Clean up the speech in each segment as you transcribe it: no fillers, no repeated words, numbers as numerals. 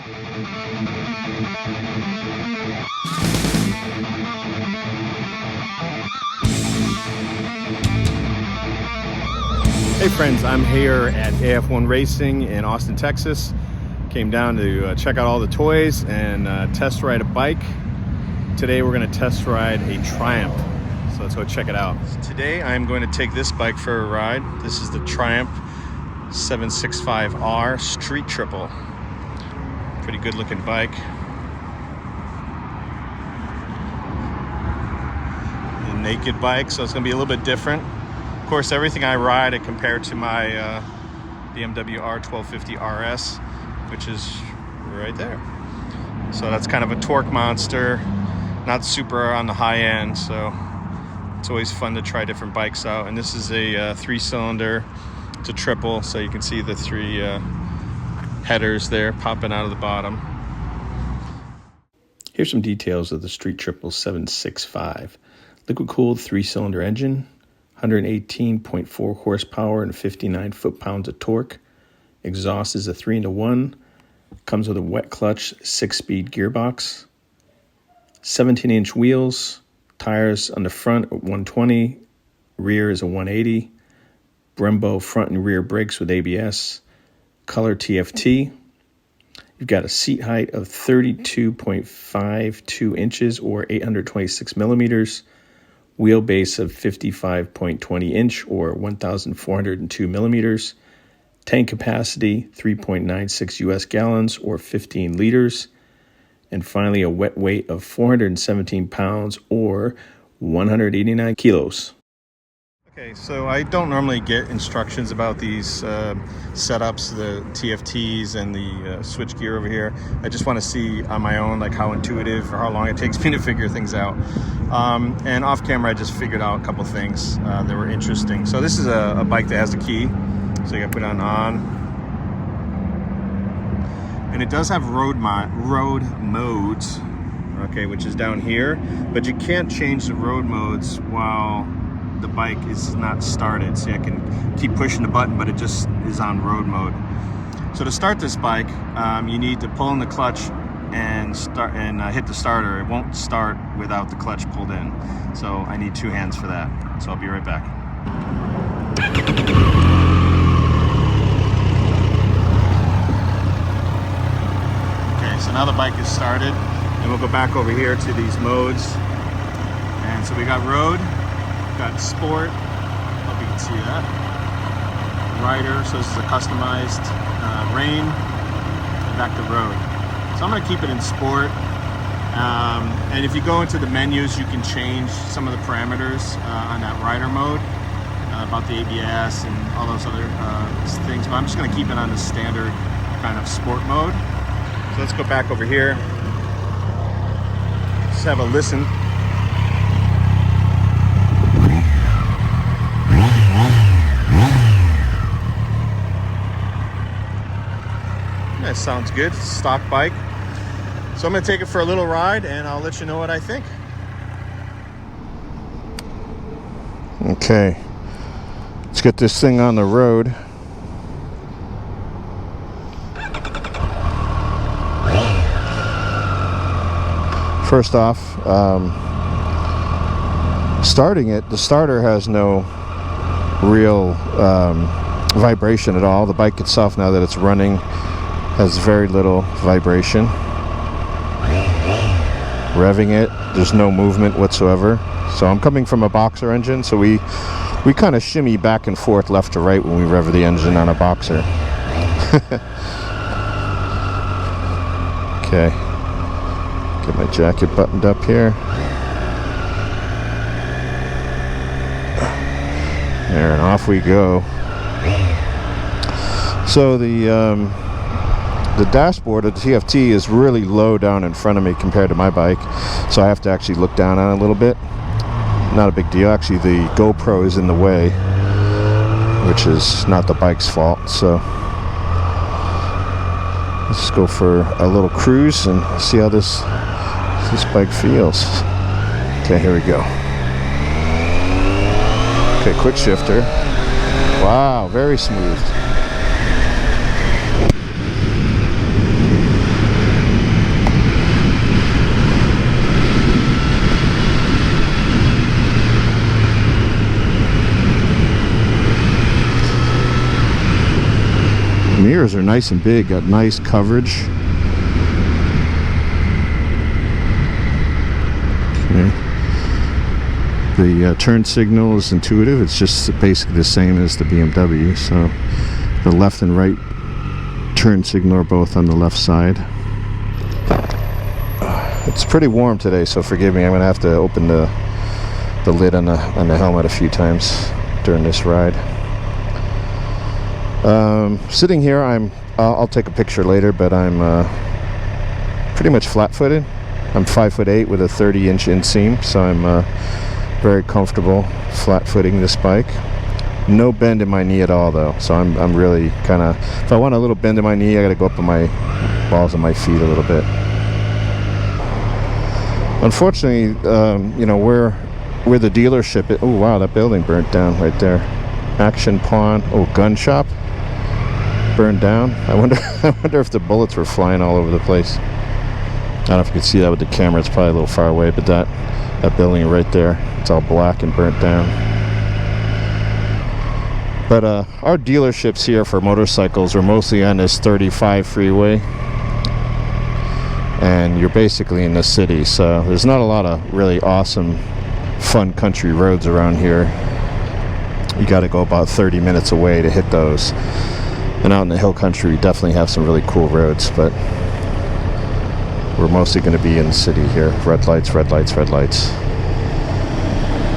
Hey friends, I'm here at AF1 Racing in Austin, Texas. Came down to check out all the toys and test ride a bike. Today we're going to test ride a Triumph, so let's go check it out. Today I'm going to take this bike for a ride. This is the Triumph 765R Street Triple. Pretty good looking bike. The naked bike, so it's going to be a little bit different. Of course, everything I ride I compare to my BMW R1250 RS, which is right there. So that's kind of a torque monster, not super on the high end, so it's always fun to try different bikes out. And this is a 3-cylinder, it's a triple, so you can see the 3 headers there popping out of the bottom. Here's some details of the Street Triple 765. Liquid-cooled 3-cylinder engine, 118.4 horsepower and 59 foot-pounds of torque. Exhaust is a 3-in-1. Comes with a wet clutch 6-speed gearbox. 17-inch wheels. Tires on the front at 120. Rear is a 180. Brembo front and rear brakes with ABS. Color TFT. You've got a seat height of 32.52 inches or 826 millimeters. Wheelbase of 55.20 inch or 1,402 millimeters. Tank capacity 3.96 US gallons or 15 liters. And finally, a wet weight of 417 pounds or 189 kilos. Okay, so I don't normally get instructions about these setups, the TFTs and the switch gear over here. I just want to see on my own like how intuitive or how long it takes me to figure things out. And off camera I just figured out a couple things that were interesting. So this is a bike that has a key, so you gotta put it on. And it does have road modes, okay, which is down here, but you can't change the road modes while the bike is not started. See, I can keep pushing the button, but it just is on road mode. So to start this bike, you need to pull in the clutch and hit the starter. It won't start without the clutch pulled in. So I need 2 hands for that. So I'll be right back. Okay, so now the bike is started, and we'll go back over here to these modes. And so we got road, got sport, hope you can see that, rider, so this is a customized rain, and back to road. So I'm going to keep it in sport, and if you go into the menus you can change some of the parameters on that rider mode, about the ABS and all those other things, but I'm just going to keep it on the standard kind of sport mode. So let's go back over here, just have a listen. That sounds good. Stock bike. So I'm going to take it for a little ride and I'll let you know what I think. Okay, let's get this thing on the road. First off, starting it, the starter has no real vibration at all. The bike itself, now that it's running, has very little vibration. Revving it, there's no movement whatsoever. So I'm coming from a boxer engine, so we kind of shimmy back and forth left to right when we rev the engine on a boxer. Okay, get my jacket buttoned up here. There, and off we go. So the dashboard of the TFT is really low down in front of me compared to my bike, so I have to actually look down on it a little bit. Not a big deal. Actually, the GoPro is in the way, which is not the bike's fault. So let's go for a little cruise and see how this bike feels. Okay, here we go. Okay, quick shifter. Wow, very smooth. mirrors are nice and big, got nice coverage. Okay. The turn signal is intuitive. It's just basically the same as the BMW. So the left and right turn signal are both on the left side. It's pretty warm today, so forgive me. I'm gonna have to open the lid on the helmet a few times during this ride. Sitting here, I'll take a picture later, but I'm pretty much flat-footed. I'm 5'8" with a 30-inch inseam, so I'm very comfortable flat-footing this bike. No bend in my knee at all, though, so I'm really kind of, if I want a little bend in my knee, I got to go up on my balls of my feet a little bit. Unfortunately, you know, where the dealership is, oh wow, that building burnt down right there. Action Pawn, gun shop burned down. I wonder if the bullets were flying all over the place. I don't know if you can see that with the camera. It's probably a little far away, but that building right there, it's all black and burnt down. But our dealerships here for motorcycles are mostly on this 35 freeway, and you're basically in the city, so there's not a lot of really awesome, fun country roads around here. You got to go about 30 minutes away to hit those. And out in the hill country, we definitely have some really cool roads, but we're mostly going to be in the city here. Red lights, red lights, red lights.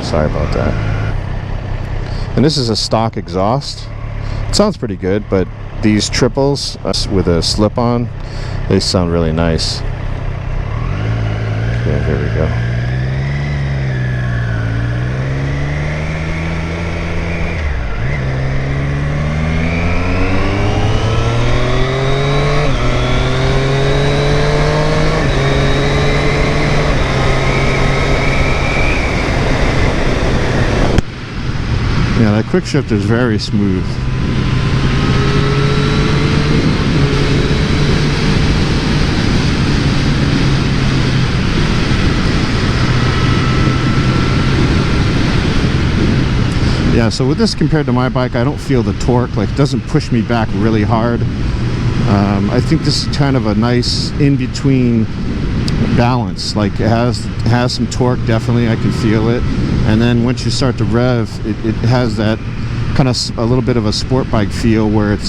Sorry about that. And this is a stock exhaust. It sounds pretty good, but these triples with a slip-on, they sound really nice. Okay, here we go. Yeah, that quick shift is very smooth. Yeah, so with this compared to my bike, I don't feel the torque. Like, it doesn't push me back really hard. I think this is kind of a nice in-between balance. Like, it has some torque, definitely, I can feel it. And then once you start to rev, it has that kind of a little bit of a sport bike feel, where it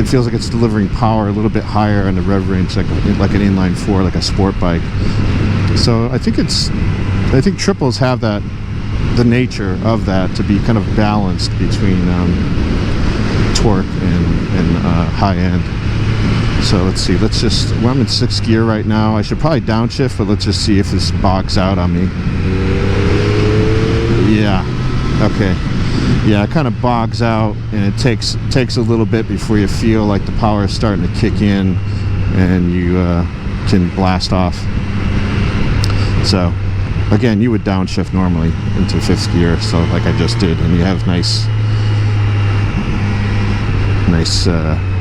feels like it's delivering power a little bit higher in the rev range, like an inline four, like a sport bike. So I think triples have the nature of that, to be kind of balanced between torque and high end. So let's see, well, I'm in 6th gear right now. I should probably downshift, but let's just see if this bogs out on me. Yeah, okay. Yeah, it kind of bogs out, and it takes a little bit before you feel like the power is starting to kick in and you can blast off. So again, you would downshift normally into 5th gear, so like I just did, and you have nice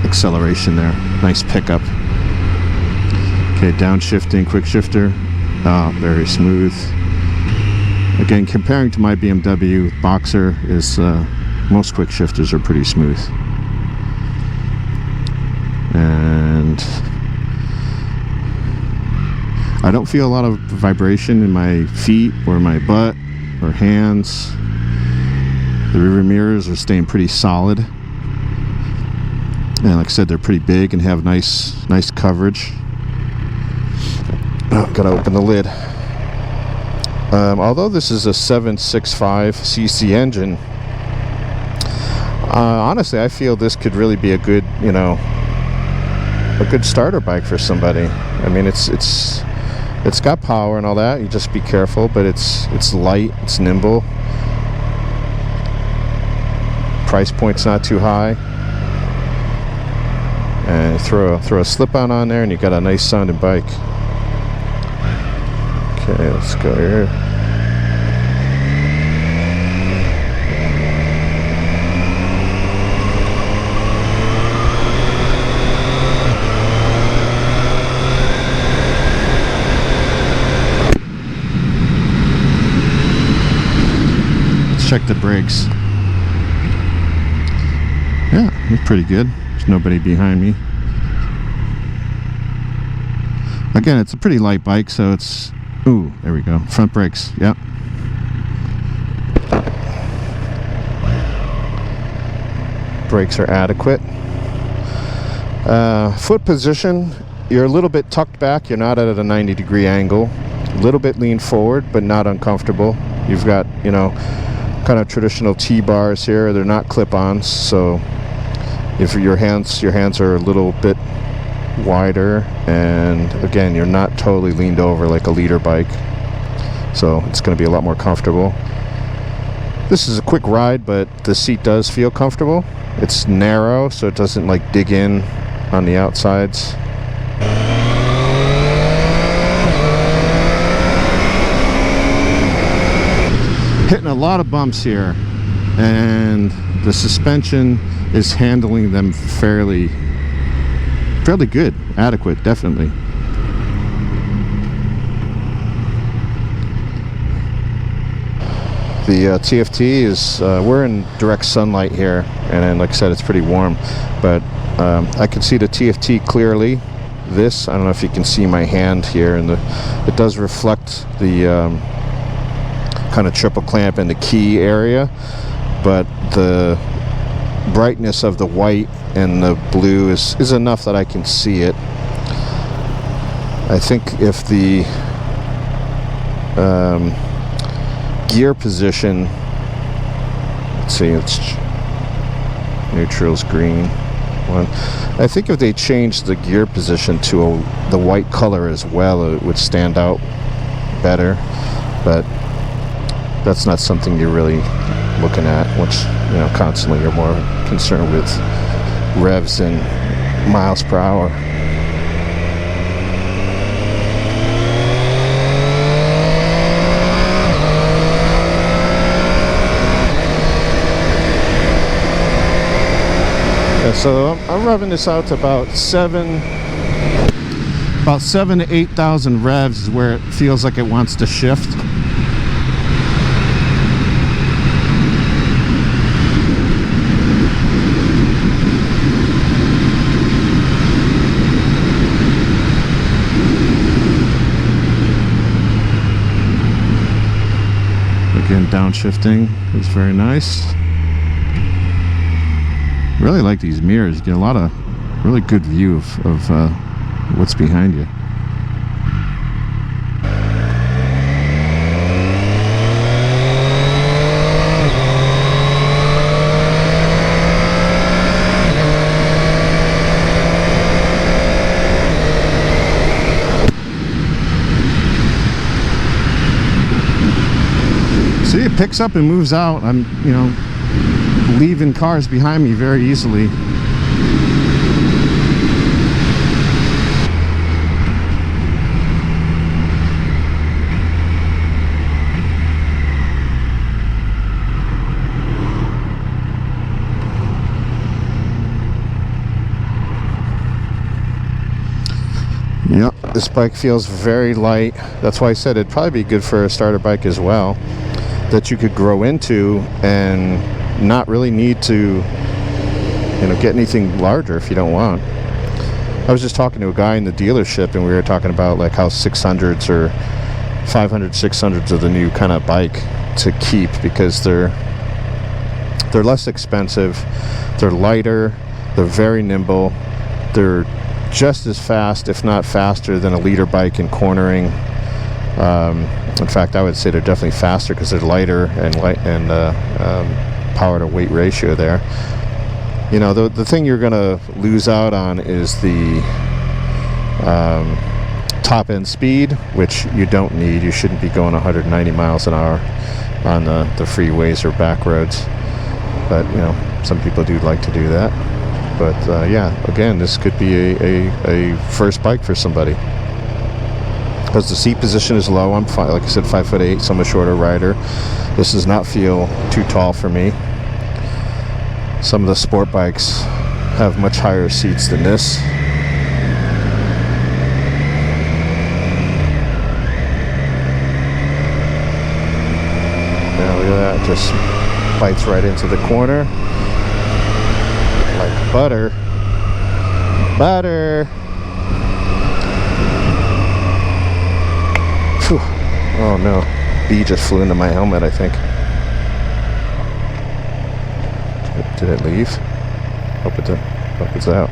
acceleration there, nice pickup. Okay, downshifting, quick shifter, very smooth. Again, comparing to my BMW Boxer, most quick shifters are pretty smooth. And I don't feel a lot of vibration in my feet or my butt or hands. The rear mirrors are staying pretty solid. And like I said, they're pretty big and have nice coverage. Gotta open the lid. Although this is a 765cc engine, honestly, I feel this could really be a good starter bike for somebody. I mean, it's got power and all that. You just be careful, but it's light, it's nimble. Price point's not too high. And throw a slip-on on there, and you got a nice sounding bike. Okay, let's go here. Let's check the brakes. Yeah, it's pretty good. There's nobody behind me. Again, it's a pretty light bike, so it's... Ooh, there we go. Front brakes, yep. Brakes are adequate. Foot position, you're a little bit tucked back. You're not at a 90-degree angle. A little bit leaned forward, but not uncomfortable. You've got, you know, kind of traditional T-bars here. They're not clip-ons, so if your hands are a little bit wider, and again, you're not totally leaned over like a leader bike, so it's going to be a lot more comfortable. This is a quick ride, but the seat does feel comfortable. It's narrow, so it doesn't like dig in on the outsides. Hitting a lot of bumps here, and the suspension is handling them fairly good, adequate, definitely. The TFT is, we're in direct sunlight here, and then, like I said, it's pretty warm, but I can see the TFT clearly. This, I don't know if you can see my hand here, and it does reflect the kind of triple clamp in the key area, but the brightness of the white and the blue is enough that I can see it. I think if the gear position, let's see, it's neutral's green one. I think if they changed the gear position to the white color as well, it would stand out better, but that's not something you're really looking at, which, you know, constantly you're more concerned with revs and miles per hour. Yeah, so I'm revving this out to about 7,000 to 8,000 revs is where it feels like it wants to shift. Again, downshifting is very nice. Really like these mirrors. You get a lot of really good view of what's behind you. See, it picks up and moves out. I'm, you know, leaving cars behind me very easily. Yep, this bike feels very light. That's why I said it'd probably be good for a starter bike as well, that you could grow into and not really need to, you know, get anything larger if you don't want. I was just talking to a guy in the dealership, and we were talking about like how 600s or 500 600s are the new kind of bike to keep, because they're less expensive, they're lighter, they're very nimble, they're just as fast, if not faster, than a leader bike in cornering. In fact, I would say they're definitely faster because they're lighter and power to weight ratio there. You know, the thing you're gonna lose out on is the top end speed, which you don't need. You shouldn't be going 190 miles an hour on the freeways or back roads, but you know, some people do like to do that. But yeah, again, this could be a first bike for somebody, because the seat position is low. I'm like I said, 5'8", so I'm a shorter rider. This does not feel too tall for me. Some of the sport bikes have much higher seats than this. Now look at that, just bites right into the corner. like butter. Butter. Whew. Oh no, bee just flew into my helmet, I think. Did it leave? Hope it did. Hope it's out.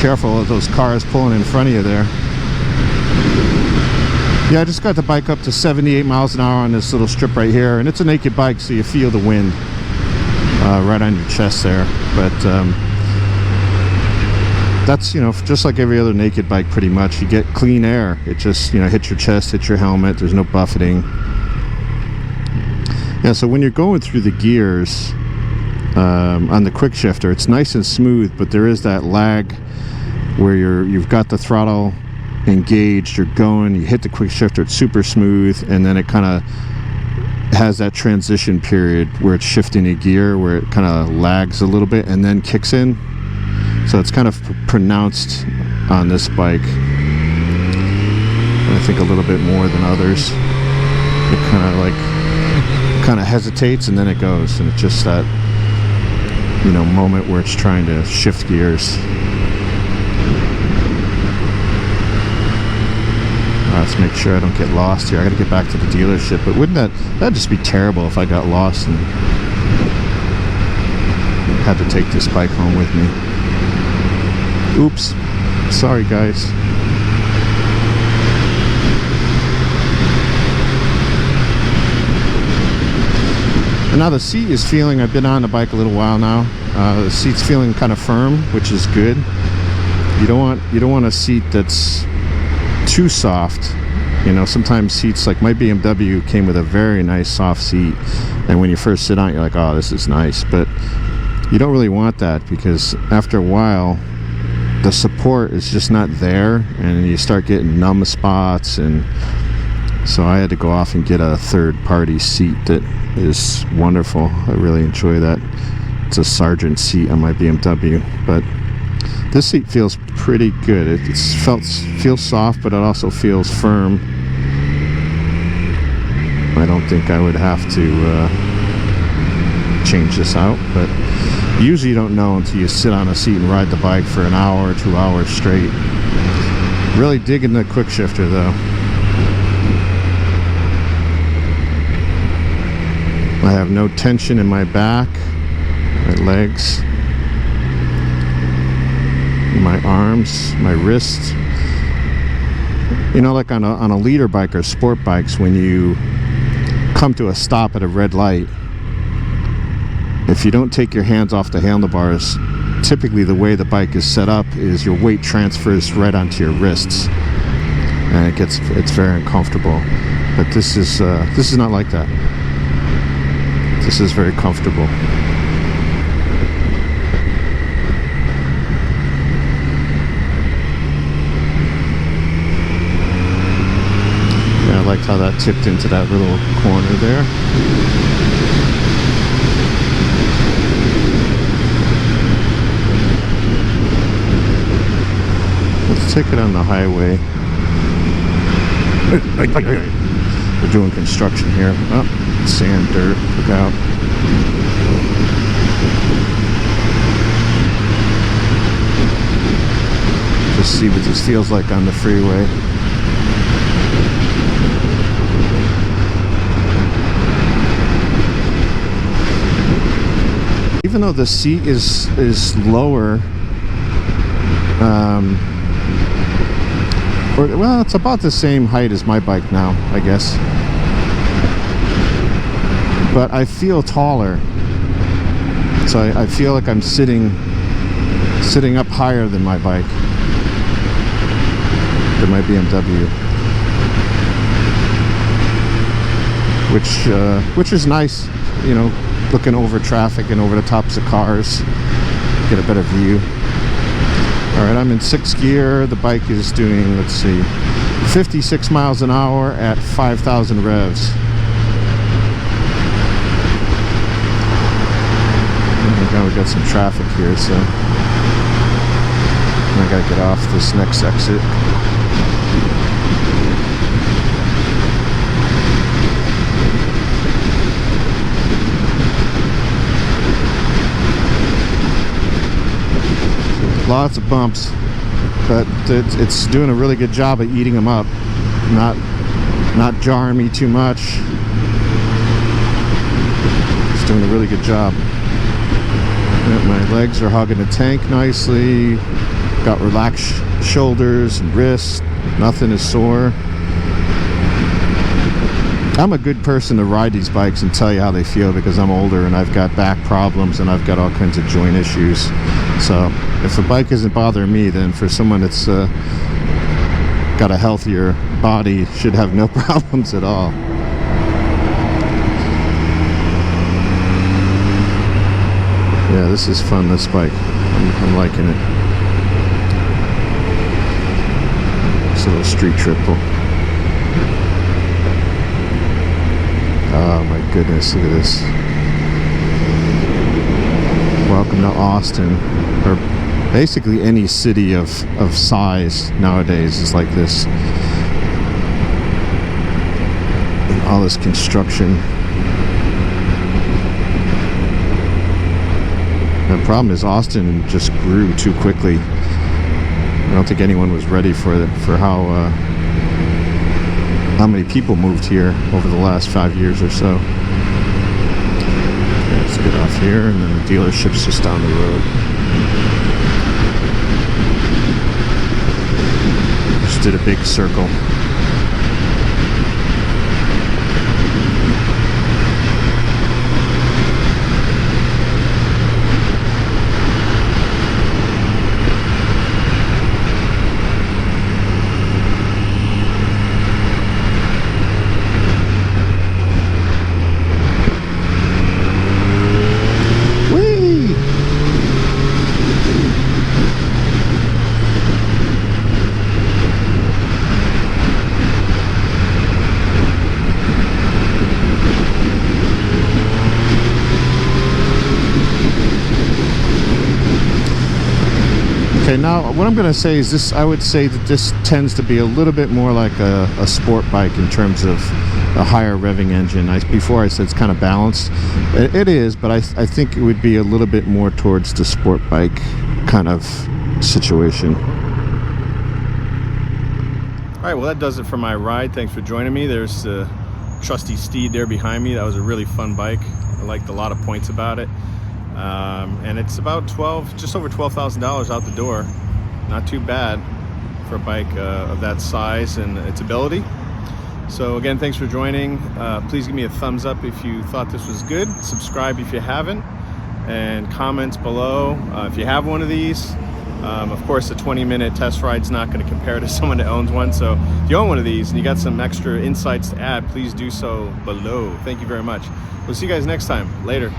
Careful of those cars pulling in front of you there. Yeah, I just got the bike up to 78 miles an hour on this little strip right here, and it's a naked bike, so you feel the wind right on your chest there. But that's, you know, just like every other naked bike pretty much. You get clean air. It just, you know, hits your chest, hits your helmet. There's no buffeting. Yeah, so when you're going through the gears on the quick shifter, it's nice and smooth, but there is that lag where you've got the throttle engaged, you're going, you hit the quick shifter, it's super smooth, and then it kind of has that transition period where it's shifting a gear, where it kind of lags a little bit and then kicks in. So it's kind of pronounced on this bike, I think a little bit more than others. It kind of hesitates and then it goes, and it's just that, you know, moment where it's trying to shift gears. Let's make sure I don't get lost here. I gotta get back to the dealership, but wouldn't that'd just be terrible if I got lost and had to take this bike home with me. Oops. Sorry, guys. And now the seat is feeling, I've been on the bike a little while now. The seat's feeling kind of firm, which is good. You don't want a seat that's too soft. You know, sometimes seats, like my BMW came with a very nice soft seat, and when you first sit on it, you're like, oh, this is nice. But you don't really want that, because after a while the support is just not there and you start getting numb spots. And so I had to go off and get a third-party seat that is wonderful. I really enjoy that. It's a Sargent seat on my BMW, but this seat feels pretty good. It feels soft, but it also feels firm. I don't think I would have to change this out, but usually you don't know until you sit on a seat and ride the bike for an hour or 2 hours straight. Really digging the quick shifter though. I have no tension in my back, my legs, my arms, my wrists. You know, like on a leader bike or sport bikes, when you come to a stop at a red light, if you don't take your hands off the handlebars, typically the way the bike is set up is your weight transfers right onto your wrists, and it's very uncomfortable. But this is not like that. This is very comfortable. Yeah, I liked how that tipped into that little corner there. Let's take it on the highway. We're doing construction here. Oh, sand, dirt, look out. Just see what this feels like on the freeway. Even though the seat is lower, well, it's about the same height as my bike now, I guess. But I feel taller, so I feel like I'm sitting up higher than my bike, than my BMW. which is nice, you know, looking over traffic and over the tops of cars, get a better view. All right, I'm in 6th gear. The bike is doing, let's see, 56 miles an hour at 5,000 revs. Now we got some traffic here, so I gotta get off this next exit. Lots of bumps, but it's doing a really good job of eating them up, not jarring me too much. It's doing a really good job. My legs are hugging the tank nicely. Got relaxed shoulders and wrists. Nothing is sore. I'm a good person to ride these bikes and tell you how they feel, because I'm older and I've got back problems and I've got all kinds of joint issues. So if the bike isn't bothering me, then for someone that's got a healthier body, should have no problems at all. Yeah, this is fun, this bike. I'm liking it. It's a little street triple. Oh my goodness, look at this. Welcome to Austin, or basically any city of size nowadays is like this. And all this construction. The problem is Austin just grew too quickly. I don't think anyone was ready for how many people moved here over the last 5 years or so. Okay, let's get off here, and then the dealership's just down the road. Just did a big circle. Okay, now what I'm going to say is this. I would say that this tends to be a little bit more like a sport bike in terms of a higher revving engine. Before I said it's kind of balanced. It is, but I think it would be a little bit more towards the sport bike kind of situation. All right, well, that does it for my ride. Thanks for joining me. There's the trusty steed there behind me. That was a really fun bike. I liked a lot of points about it. And it's about just over $12,000 out the door. Not too bad for a bike of that size and its ability. So again, thanks for joining. Please give me a thumbs up if you thought this was good. Subscribe if you haven't, and comments below if you have one of these. Of course, a 20-minute test ride's not going to compare to someone that owns one. So if you own one of these and you got some extra insights to add, please do so below. Thank you very much. We'll see you guys next time. Later.